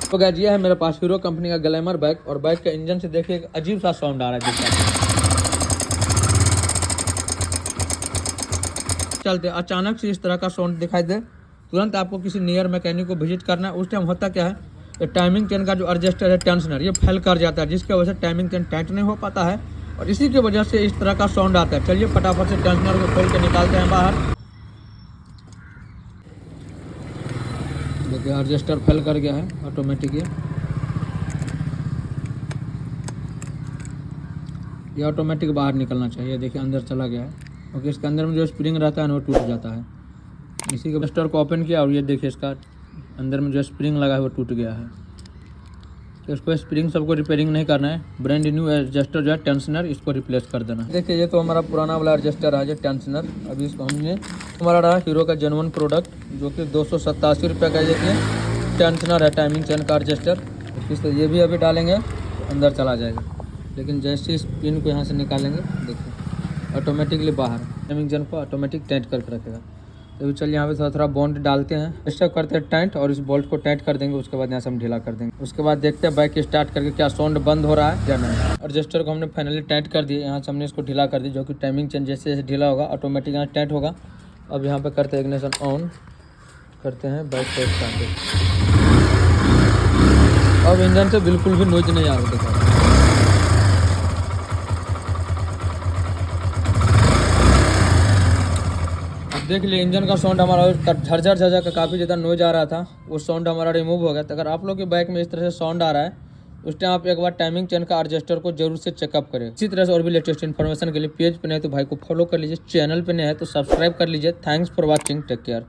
तो गाइस ये है मेरे पास हीरो कंपनी का ग्लैमर बाइक और बाइक का इंजन से देखिए एक अजीब सा साउंड आ रहा है। चलते अचानक से इस तरह का साउंड दिखाई दे, तुरंत आपको किसी नियर मैकेनिक को विजिट करना है। उस टाइम होता क्या है, ये टाइमिंग चेन का जो एडजस्टर है टेंशनर, ये फेल कर जाता है, जिसकी वजह से टाइमिंग चेन टाइट नहीं हो पाता है और इसी की वजह से इस तरह का साउंड आता है। चलिए फटाफट से टेंशनर को खोल के निकालते हैं बाहर। देखिए एडजस्टर फेल कर गया है ऑटोमेटिक। ये ऑटोमेटिक बाहर निकलना चाहिए। देखिए अंदर चला गया है क्योंकि इसके अंदर में जो स्प्रिंग रहता है ना वो टूट जाता है। इसी के एडजस्टर को ओपन किया और ये देखिए इसका अंदर में जो स्प्रिंग लगा है वो टूट गया है। तो इसको स्प्रिंग सबको रिपेयरिंग नहीं करना है, ब्रांड न्यू एडजस्टर जो है टेंशनर इसको रिप्लेस कर देना। देखिए ये तो हमारा पुराना वाला एडजस्टर है जो टेंशनर। अभी इसको हमने हमारा रहा हीरो का जेन्युइन प्रोडक्ट जो कि 287 रुपये का देखिए टेंशनर है, टाइमिंग चेन का एडजस्टर। इस तो ये भी अभी डालेंगे तो अंदर चला जाएगा, लेकिन जैसे इस पिन को यहाँ से निकालेंगे देखिए ऑटोमेटिकली बाहर टाइमिंग चेन को ऑटोमेटिक टाइट करके रखेगा। तो चलिए यहाँ पे थोड़ा थोड़ा बॉन्ड डालते हैं, स्टक करते हैं टाइट और इस बोल्ट को टाइट कर देंगे। उसके बाद यहाँ से हम ढीला कर देंगे। उसके बाद देखते हैं बाइक स्टार्ट करके क्या साउंड बंद हो रहा है या नहीं। एडजस्टर को हमने फाइनली टाइट कर दिया, यहाँ से हमने इसको ढीला कर दी, जो कि टाइमिंग चेन जैसे जैसे ढीला होगा ऑटोमेटिक यहाँ टाइट होगा। अब यहाँ पे करते हैं इग्निशन ऑन, करते हैं बाइक को स्टार्ट। अब इंजन से बिल्कुल भी नॉइज नहीं आ रहा देखा। देख लिए इंजन का साउंड हमारा झरझर झरझर का काफ़ी ज़्यादा नॉइज आ रहा था, वो साउंड हमारा रिमूव हो गया। तो अगर आप लोग की बाइक में इस तरह से साउंड आ रहा है उस टाइम आप एक बार टाइमिंग चेन का एडजस्टर को जरूर से चेकअप करें। इसी तरह से और भी लेटेस्ट इन्फॉर्मेशन के लिए पेज पे नहीं तो भाई को फॉलो कर लीजिए, चैनल पे नहीं है तो सब्सक्राइब कर लीजिए। Thanks for watching, take care.